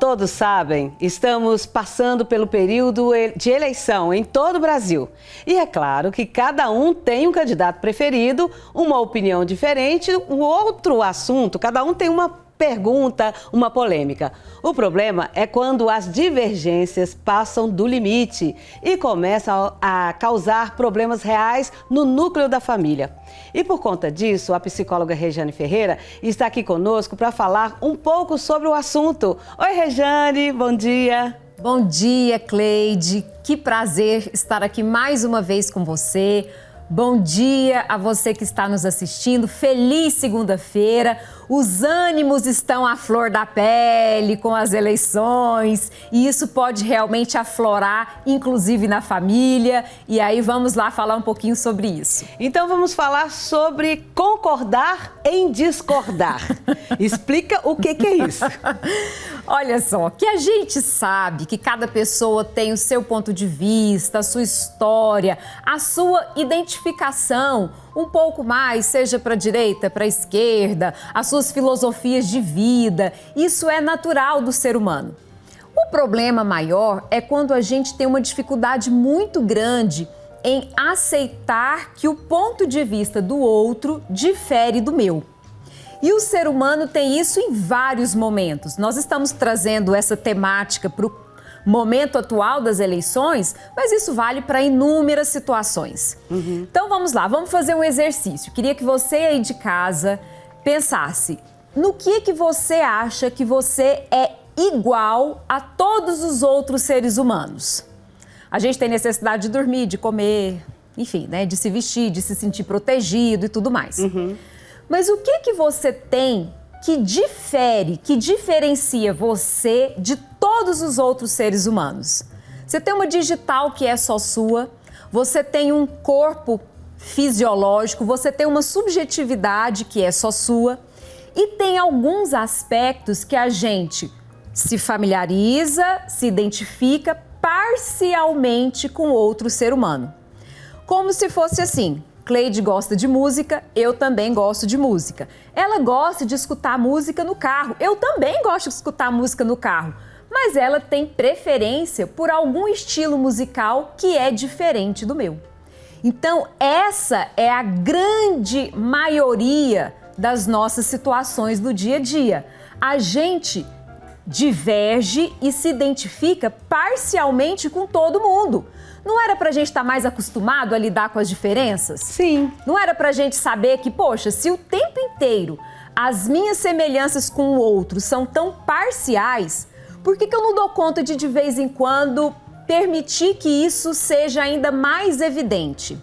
todos sabem, estamos passando pelo período de eleição em todo o Brasil. E é claro que cada um tem um candidato preferido, uma opinião diferente, um outro assunto, cada um tem uma pergunta, uma polêmica. O problema é quando as divergências passam do limite e começam a causar problemas reais no núcleo da família. E por conta disso, a psicóloga Rejane Ferreira está aqui conosco para falar um pouco sobre o assunto. Oi, Rejane, bom dia. Bom dia, Cleide. Que prazer estar aqui mais uma vez com você. Bom dia a você que está nos assistindo. Feliz segunda-feira. Os ânimos estão à flor da pele com as eleições e isso pode realmente aflorar, inclusive na família. E aí vamos lá falar um pouquinho sobre isso. Então vamos falar sobre concordar em discordar. Explica o que é isso. Olha só, que a gente sabe que cada pessoa tem o seu ponto de vista, a sua história, a sua identificação, um pouco mais, seja para a direita, para a esquerda, as suas filosofias de vida. Isso é natural do ser humano. O problema maior é quando a gente tem uma dificuldade muito grande em aceitar que o ponto de vista do outro difere do meu. E o ser humano tem isso em vários momentos. Nós estamos trazendo essa temática para o momento atual das eleições, mas isso vale para inúmeras situações. Então vamos lá, vamos fazer um exercício. Queria que você aí de casa pensasse no que você acha que você é igual a todos os outros seres humanos. A gente tem necessidade de dormir, de comer, enfim, né, de se vestir, de se sentir protegido e tudo mais. Mas o que você tem que difere, que diferencia você de todos os outros seres humanos? Você tem uma digital que é só sua, você tem um corpo fisiológico, você tem uma subjetividade que é só sua e tem alguns aspectos que a gente se familiariza, se identifica parcialmente com outro ser humano. Como se fosse assim: Cleide gosta de música, eu também gosto de música. Ela gosta de escutar música no carro, eu também gosto de escutar música no carro. Mas ela tem preferência por algum estilo musical que é diferente do meu. Então, essa é a grande maioria das nossas situações do dia a dia. A gente diverge e se identifica parcialmente com todo mundo. Não era pra gente estar mais acostumado a lidar com as diferenças? Sim. Não era pra gente saber que, poxa, se o tempo inteiro as minhas semelhanças com o outro são tão parciais, por que eu não dou conta de vez em quando, permitir que isso seja ainda mais evidente?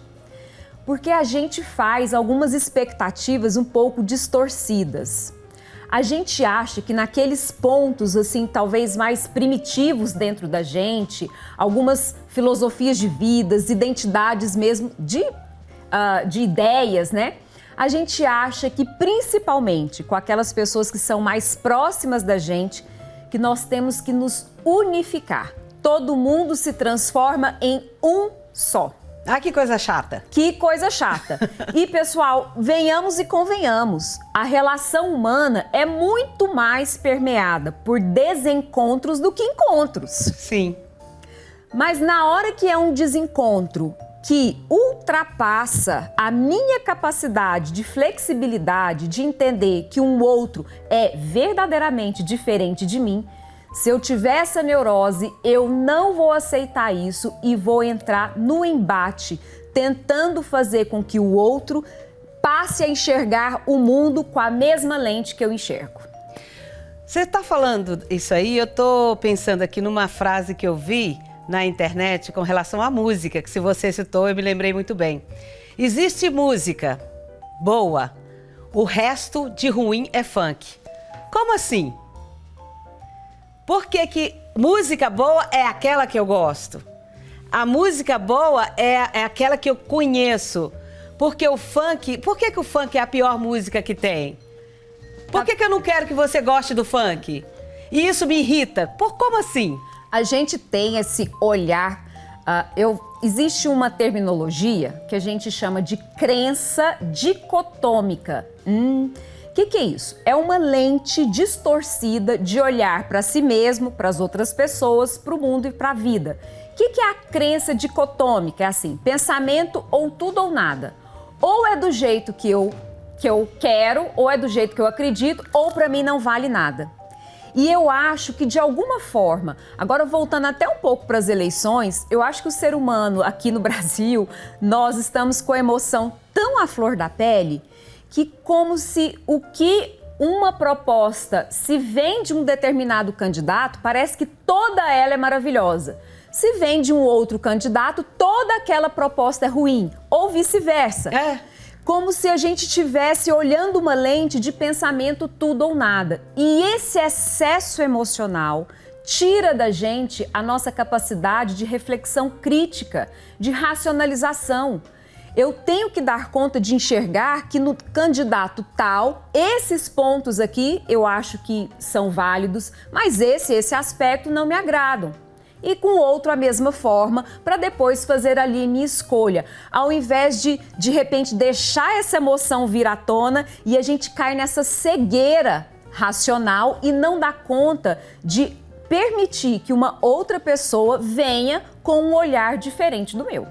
Porque a gente faz algumas expectativas um pouco distorcidas. A gente acha que naqueles pontos, assim, talvez mais primitivos dentro da gente, algumas filosofias de vidas, identidades mesmo, de ideias, né? A gente acha que, principalmente com aquelas pessoas que são mais próximas da gente, que nós temos que nos unificar. Todo mundo se transforma em um só. Ah, que coisa chata. Que coisa chata. E, pessoal, venhamos e convenhamos, a relação humana é muito mais permeada por desencontros do que encontros. Sim. Mas na hora que é um desencontro que ultrapassa a minha capacidade de flexibilidade, de entender que um outro é verdadeiramente diferente de mim, se eu tiver essa neurose, eu não vou aceitar isso e vou entrar no embate, tentando fazer com que o outro passe a enxergar o mundo com a mesma lente que eu enxergo. Você está falando isso aí, eu estou pensando aqui numa frase que eu vi na internet com relação à música, que se você citou, eu me lembrei muito bem. Existe música boa, o resto de ruim é funk. Como assim? Por que música boa é aquela que eu gosto? A música boa é aquela que eu conheço. Porque o funk... Por que o funk é a pior música que tem? Por que eu não quero que você goste do funk? E isso me irrita. Como assim? A gente tem esse olhar... existe uma terminologia que a gente chama de crença dicotômica. O que é isso? É uma lente distorcida de olhar para si mesmo, para as outras pessoas, para o mundo e para a vida. O que é a crença dicotômica? É assim, pensamento ou tudo ou nada. Ou é do jeito que eu quero, ou é do jeito que eu acredito, ou para mim não vale nada. E eu acho que de alguma forma, agora voltando até um pouco para as eleições, eu acho que o ser humano aqui no Brasil, nós estamos com a emoção tão à flor da pele, que como se o que uma proposta se vem de um determinado candidato, parece que toda ela é maravilhosa. Se vem de um outro candidato, toda aquela proposta é ruim, ou vice-versa. Como se a gente estivesse olhando uma lente de pensamento tudo ou nada. E esse excesso emocional tira da gente a nossa capacidade de reflexão crítica, de racionalização. Eu tenho que dar conta de enxergar que no candidato tal, esses pontos aqui eu acho que são válidos, mas esse aspecto não me agradam. E com outro a mesma forma, para depois fazer ali minha escolha. Ao invés de repente, deixar essa emoção vir à tona e a gente cai nessa cegueira racional e não dá conta de permitir que uma outra pessoa venha com um olhar diferente do meu.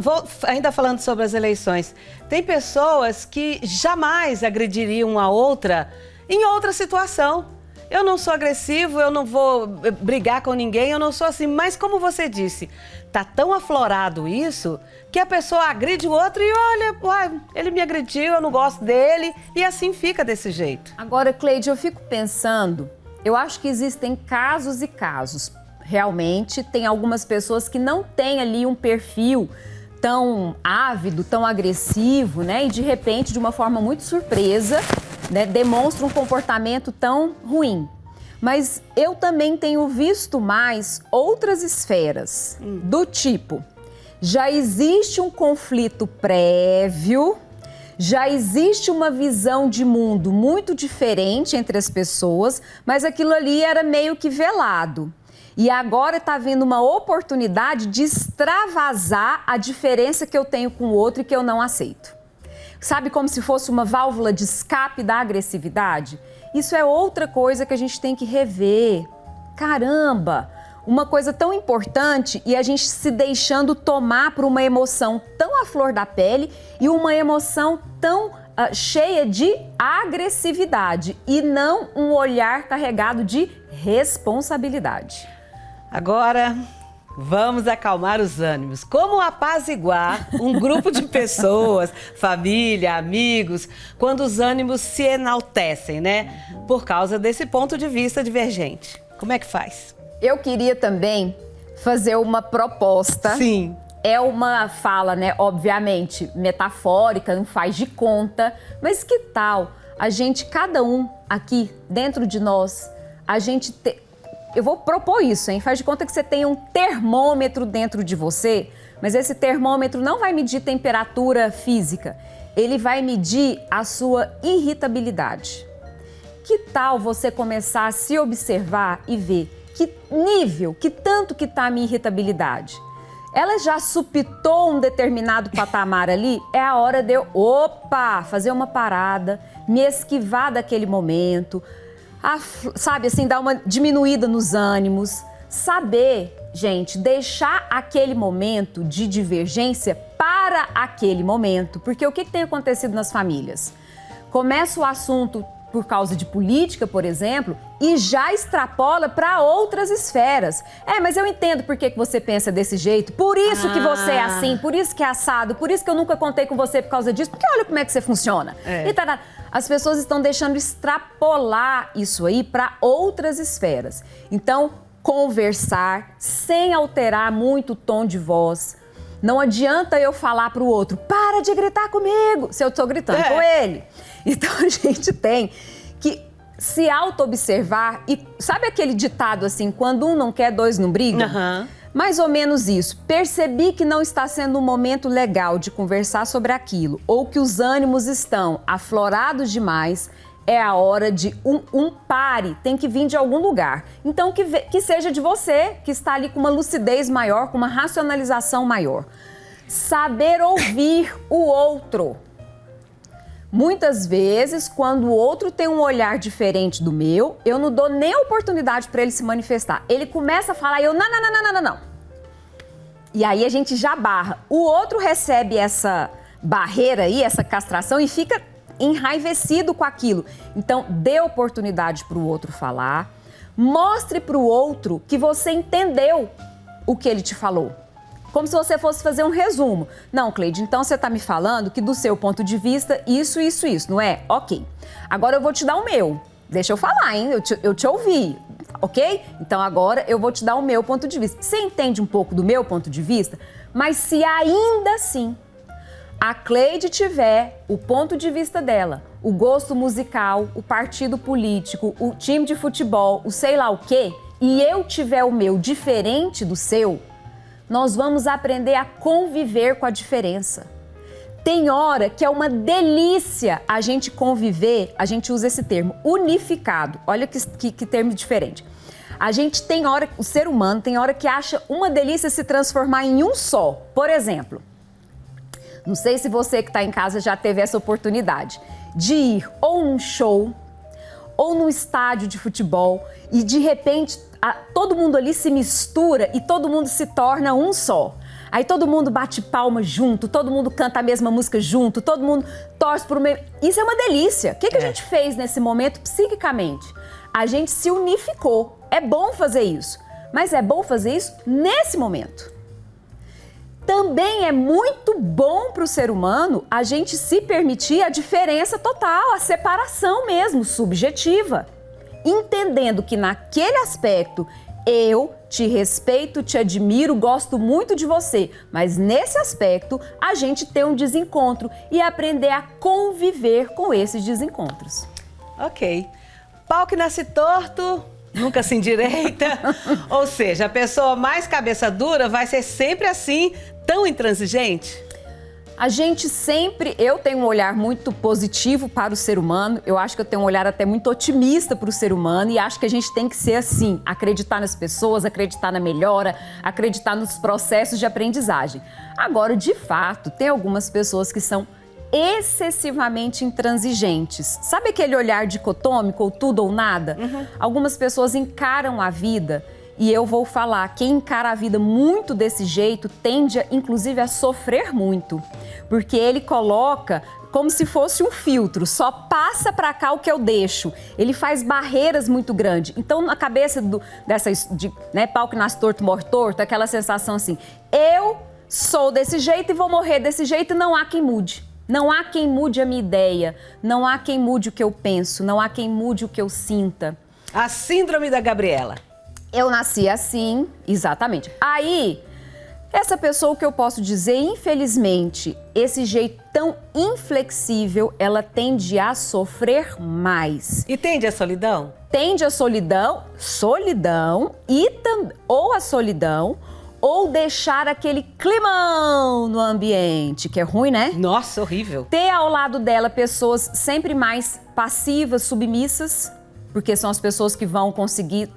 Vou ainda falando sobre as eleições. Tem pessoas que jamais agrediriam a outra em outra situação. Eu não sou agressivo, eu não vou brigar com ninguém, eu não sou assim. Mas como você disse, tá tão aflorado isso que a pessoa agride o outro e olha, ele me agrediu, eu não gosto dele e assim fica desse jeito. Agora, Cleide, eu fico pensando, eu acho que existem casos e casos. Realmente, tem algumas pessoas que não têm ali um perfil tão ávido, tão agressivo, né? E de repente, de uma forma muito surpresa, né, demonstra um comportamento tão ruim. Mas eu também tenho visto mais outras esferas, do tipo, já existe um conflito prévio, já existe uma visão de mundo muito diferente entre as pessoas, mas aquilo ali era meio que velado. E agora está havendo uma oportunidade de extravasar a diferença que eu tenho com o outro e que eu não aceito. Sabe, como se fosse uma válvula de escape da agressividade? Isso é outra coisa que a gente tem que rever. Caramba! Uma coisa tão importante e a gente se deixando tomar por uma emoção tão à flor da pele e uma emoção tão cheia de agressividade e não um olhar carregado de responsabilidade. Agora, vamos acalmar os ânimos. Como apaziguar um grupo de pessoas, família, amigos, quando os ânimos se enaltecem, né? Por causa desse ponto de vista divergente. Como é que faz? Eu queria também fazer uma proposta. Sim. É uma fala, né, obviamente, metafórica, não faz de conta. Mas que tal a gente, cada um aqui dentro de nós, a gente eu vou propor isso, hein? Faz de conta que você tem um termômetro dentro de você, mas esse termômetro não vai medir temperatura física, ele vai medir a sua irritabilidade. Que tal você começar a se observar e ver que nível, que tanto que está a minha irritabilidade? Ela já supitou um determinado patamar ali? É a hora de eu, fazer uma parada, me esquivar daquele momento, sabe, assim, dar uma diminuída nos ânimos, saber, gente, deixar aquele momento de divergência para aquele momento, porque o que tem acontecido nas famílias? Começa o assunto por causa de política, por exemplo, e já extrapola para outras esferas. Mas eu entendo por que você pensa desse jeito, por isso que você é assim, por isso que é assado, por isso que eu nunca contei com você por causa disso, porque olha como é que você funciona. As pessoas estão deixando extrapolar isso aí para outras esferas. Então, conversar sem alterar muito o tom de voz. Não adianta eu falar para o outro, para de gritar comigo, se eu estou gritando com ele. Então, a gente tem que se auto-observar e sabe aquele ditado assim, quando um não quer, dois não brigam? Mais ou menos isso. Percebi que não está sendo um momento legal de conversar sobre aquilo ou que os ânimos estão aflorados demais, é a hora de um pare, tem que vir de algum lugar. Então, que seja de você, que está ali com uma lucidez maior, com uma racionalização maior. Saber ouvir o outro. Muitas vezes, quando o outro tem um olhar diferente do meu, eu não dou nem a oportunidade para ele se manifestar. Ele começa a falar e eu, não. E aí a gente já barra. O outro recebe essa barreira aí, essa castração e fica enraivecido com aquilo. Então, dê oportunidade para o outro falar. Mostre para o outro que você entendeu o que ele te falou. Como se você fosse fazer um resumo. Não, Cleide, então você está me falando que do seu ponto de vista, isso, não é? Ok. Agora eu vou te dar o meu. Deixa eu falar, hein? Eu te ouvi, ok? Então agora eu vou te dar o meu ponto de vista. Você entende um pouco do meu ponto de vista? Mas se ainda assim a Cleide tiver o ponto de vista dela, o gosto musical, o partido político, o time de futebol, o sei lá o quê, e eu tiver o meu diferente do seu, nós vamos aprender a conviver com a diferença. Tem hora que é uma delícia a gente conviver, a gente usa esse termo, unificado. Olha que termo diferente. A gente tem hora, o ser humano tem hora que acha uma delícia se transformar em um só. Por exemplo, não sei se você que está em casa já teve essa oportunidade de ir ou num show ou num estádio de futebol e de repente todo mundo ali se mistura e todo mundo se torna um só. Aí todo mundo bate palma junto, todo mundo canta a mesma música junto, todo mundo torce por meio. Isso é uma delícia. O que a gente fez nesse momento psiquicamente? A gente se unificou. É bom fazer isso, mas é bom fazer isso nesse momento. Também é muito bom para o ser humano a gente se permitir a diferença total, a separação mesmo, subjetiva. Entendendo que naquele aspecto eu te respeito, te admiro, gosto muito de você, mas nesse aspecto a gente tem um desencontro e aprender a conviver com esses desencontros. Ok. Pau que nasce torto, nunca se endireita. Ou seja, a pessoa mais cabeça dura vai ser sempre assim, tão intransigente? A gente sempre, eu tenho um olhar muito positivo para o ser humano, eu acho que eu tenho um olhar até muito otimista para o ser humano e acho que a gente tem que ser assim, acreditar nas pessoas, acreditar na melhora, acreditar nos processos de aprendizagem. Agora, de fato, tem algumas pessoas que são excessivamente intransigentes. Sabe aquele olhar dicotômico, ou tudo ou nada? Algumas pessoas encaram a vida. E eu vou falar, quem encara a vida muito desse jeito tende, inclusive, a sofrer muito. Porque ele coloca como se fosse um filtro, só passa para cá o que eu deixo. Ele faz barreiras muito grandes. Então, na cabeça pau que nasce torto, morre torto, aquela sensação assim, eu sou desse jeito e vou morrer desse jeito e não há quem mude. Não há quem mude a minha ideia, não há quem mude o que eu penso, não há quem mude o que eu sinta. A síndrome da Gabriela. Eu nasci assim, exatamente. Aí, essa pessoa, o que eu posso dizer, infelizmente, esse jeito tão inflexível, ela tende a sofrer mais. E tende a solidão? Tende a solidão ou a solidão, ou deixar aquele climão no ambiente, que é ruim, né? Nossa, horrível. Ter ao lado dela pessoas sempre mais passivas, submissas, porque são as pessoas que vão conseguir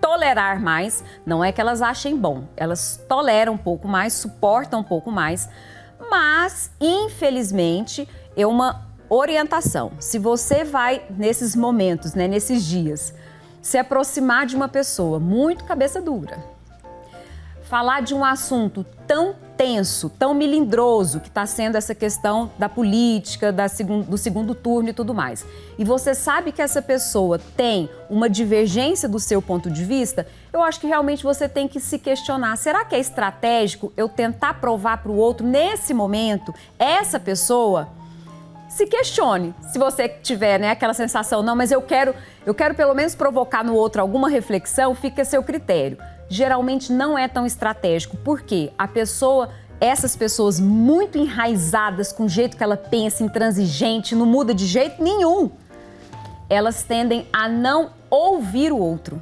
tolerar mais, não é que elas achem bom, elas toleram um pouco mais, suportam um pouco mais, mas, infelizmente, é uma orientação. Se você vai, nesses momentos, nesses dias, se aproximar de uma pessoa muito cabeça dura, falar de um assunto tão tenso, tão melindroso, que está sendo essa questão da política, do segundo turno e tudo mais, e você sabe que essa pessoa tem uma divergência do seu ponto de vista, eu acho que realmente você tem que se questionar, será que é estratégico eu tentar provar para o outro, nesse momento, essa pessoa? Se questione, se você tiver aquela sensação, não, mas eu quero pelo menos provocar no outro alguma reflexão, fica a seu critério. Geralmente não é tão estratégico, porque essas pessoas muito enraizadas com o jeito que ela pensa, intransigente, não muda de jeito nenhum, elas tendem a não ouvir o outro.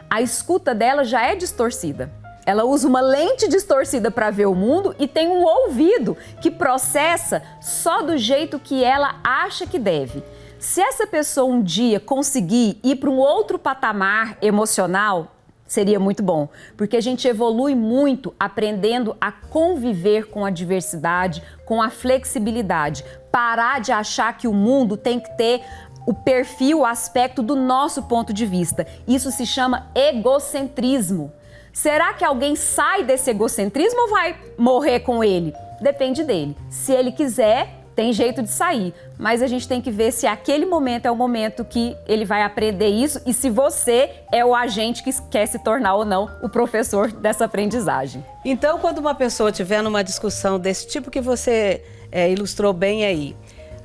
A escuta dela já é distorcida. Ela usa uma lente distorcida para ver o mundo e tem um ouvido que processa só do jeito que ela acha que deve. Se essa pessoa um dia conseguir ir para um outro patamar emocional, Seria muito bom, porque a gente evolui muito aprendendo a conviver com a diversidade, com a flexibilidade. Parar de achar que o mundo tem que ter o perfil, o aspecto do nosso ponto de vista. Isso se chama egocentrismo. Será que alguém sai desse egocentrismo ou vai morrer com ele? Depende dele. Se ele quiser, tem jeito de sair, mas a gente tem que ver se aquele momento é o momento que ele vai aprender isso e se você é o agente que quer se tornar ou não o professor dessa aprendizagem. Então, quando uma pessoa estiver numa discussão desse tipo que você ilustrou bem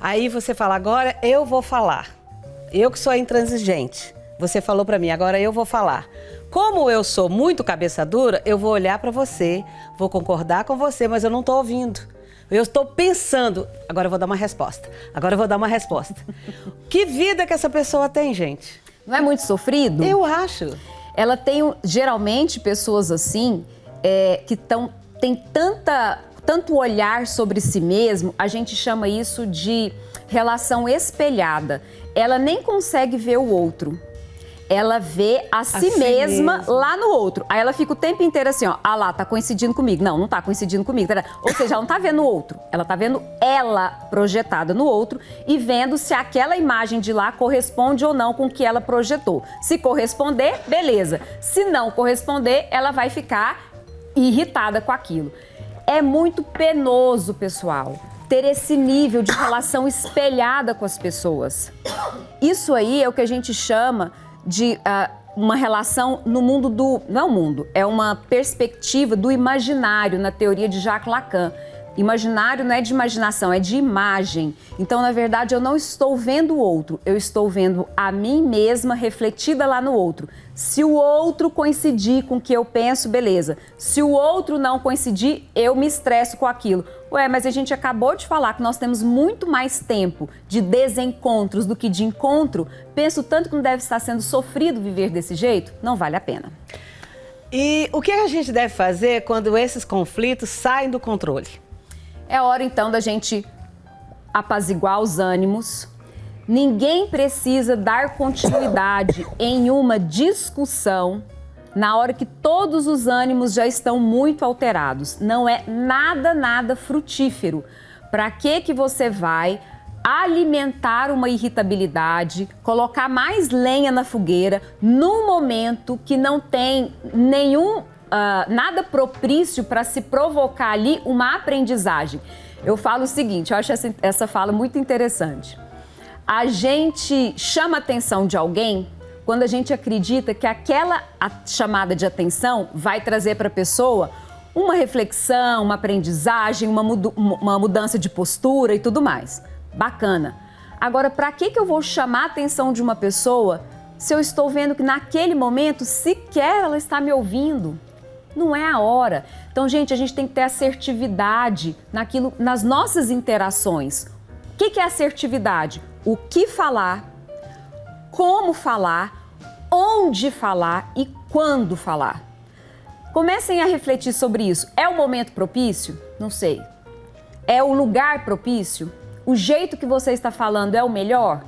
aí você fala, agora eu vou falar. Eu que sou intransigente. Você falou para mim, agora eu vou falar. Como eu sou muito cabeça dura, eu vou olhar para você, vou concordar com você, mas eu não estou ouvindo. Eu estou pensando, agora eu vou dar uma resposta. Que vida que essa pessoa tem, gente? Não é muito sofrido? Eu acho. Ela tem, geralmente, pessoas assim, que tem tanto olhar sobre si mesmo, a gente chama isso de relação espelhada. Ela nem consegue ver o outro. Ela vê a si mesma lá no outro. Aí ela fica o tempo inteiro assim, ó, ah lá, tá coincidindo comigo. Não tá coincidindo comigo. Ou seja, ela não tá vendo o outro. Ela tá vendo ela projetada no outro e vendo se aquela imagem de lá corresponde ou não com o que ela projetou. Se corresponder, beleza. Se não corresponder, ela vai ficar irritada com aquilo. É muito penoso, pessoal, ter esse nível de relação espelhada com as pessoas. Isso aí é o que a gente chama de uma relação no mundo não é um mundo, é uma perspectiva do imaginário, na teoria de Jacques Lacan. Imaginário não é de imaginação, é de imagem. Então, na verdade, eu não estou vendo o outro, eu estou vendo a mim mesma refletida lá no outro. Se o outro coincidir com o que eu penso, beleza. Se o outro não coincidir, eu me estresso com aquilo. Ué, mas a gente acabou de falar que nós temos muito mais tempo de desencontros do que de encontro. Penso tanto que não deve estar sendo sofrido viver desse jeito? Não vale a pena. E o que a gente deve fazer quando esses conflitos saem do controle? É hora, então, da gente apaziguar os ânimos. Ninguém precisa dar continuidade em uma discussão na hora que todos os ânimos já estão muito alterados. Não é nada frutífero. Para que você vai alimentar uma irritabilidade, colocar mais lenha na fogueira num momento que não tem nada propício para se provocar ali uma aprendizagem? Eu falo o seguinte, eu acho essa fala muito interessante. A gente chama a atenção de alguém quando a gente acredita que aquela chamada de atenção vai trazer para a pessoa uma reflexão, uma aprendizagem, uma mudança de postura e tudo mais. Bacana. Agora, para que eu vou chamar a atenção de uma pessoa se eu estou vendo que naquele momento sequer ela está me ouvindo? Não é a hora. Então, gente, a gente tem que ter assertividade nas nossas interações. O que é assertividade? O que falar, como falar, onde falar e quando falar. Comecem a refletir sobre isso. É o momento propício? Não sei. É o lugar propício? O jeito que você está falando é o melhor?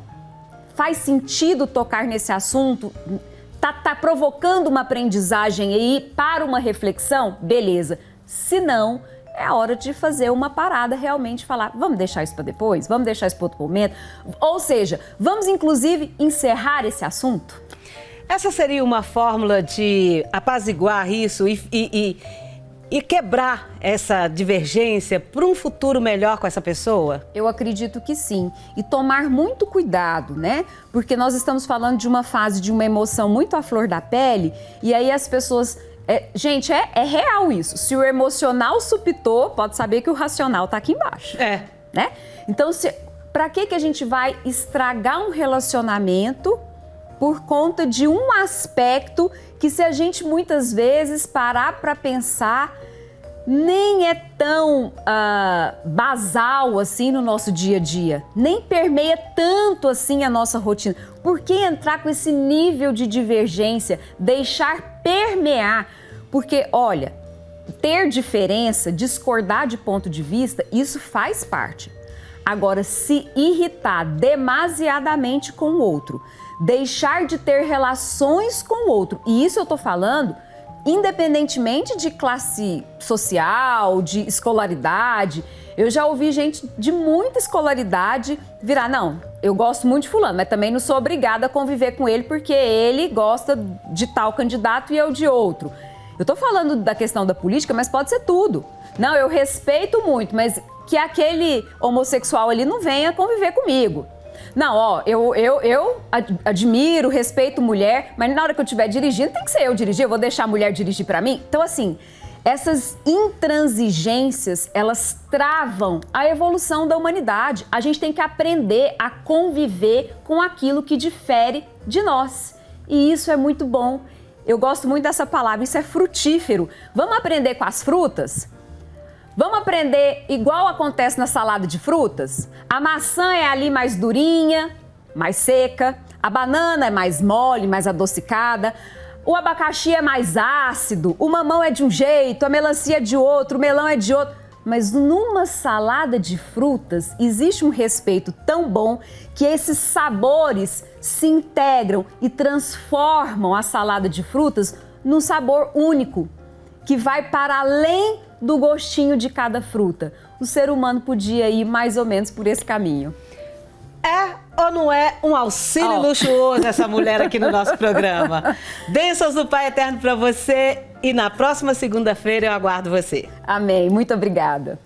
Faz sentido tocar nesse assunto? Tá provocando uma aprendizagem aí para uma reflexão? Beleza. Se não, é a hora de fazer uma parada, realmente falar, vamos deixar isso para depois? Vamos deixar isso para outro momento? Ou seja, vamos inclusive encerrar esse assunto? Essa seria uma fórmula de apaziguar isso e quebrar essa divergência para um futuro melhor com essa pessoa? Eu acredito que sim. E tomar muito cuidado, né? Porque nós estamos falando de uma fase de uma emoção muito à flor da pele e aí as pessoas... gente, é real isso. Se o emocional supitou, pode saber que o racional tá aqui embaixo. Né? Então, para que a gente vai estragar um relacionamento por conta de um aspecto que, se a gente muitas vezes parar para pensar, nem é tão basal assim no nosso dia a dia, nem permeia tanto assim a nossa rotina. Por que entrar com esse nível de divergência, deixar permear? Porque, olha, ter diferença, discordar de ponto de vista, isso faz parte. Agora, se irritar demasiadamente com o outro, deixar de ter relações com o outro, e isso eu tô falando independentemente de classe social, de escolaridade. Eu já ouvi gente de muita escolaridade virar, não, eu gosto muito de fulano, mas também não sou obrigada a conviver com ele porque ele gosta de tal candidato e eu de outro. Eu tô falando da questão da política, mas pode ser tudo. Não, eu respeito muito, mas que aquele homossexual ali não venha conviver comigo. Não, ó, eu admiro, respeito mulher, mas na hora que eu estiver dirigindo, tem que ser eu dirigir, eu vou deixar a mulher dirigir pra mim? Então, assim, essas intransigências, elas travam a evolução da humanidade. A gente tem que aprender a conviver com aquilo que difere de nós. E isso é muito bom. Eu gosto muito dessa palavra, isso é frutífero. Vamos aprender com as frutas? Vamos aprender igual acontece na salada de frutas? A maçã é ali mais durinha, mais seca. A banana é mais mole, mais adocicada. O abacaxi é mais ácido. O mamão é de um jeito, a melancia é de outro, o melão é de outro. Mas numa salada de frutas existe um respeito tão bom que esses sabores se integram e transformam a salada de frutas num sabor único, que vai para além do gostinho de cada fruta. O ser humano podia ir mais ou menos por esse caminho. É ou não é um auxílio luxuoso essa mulher aqui no nosso programa? Bênçãos do Pai Eterno para você e na próxima segunda-feira eu aguardo você. Amém. Muito obrigada.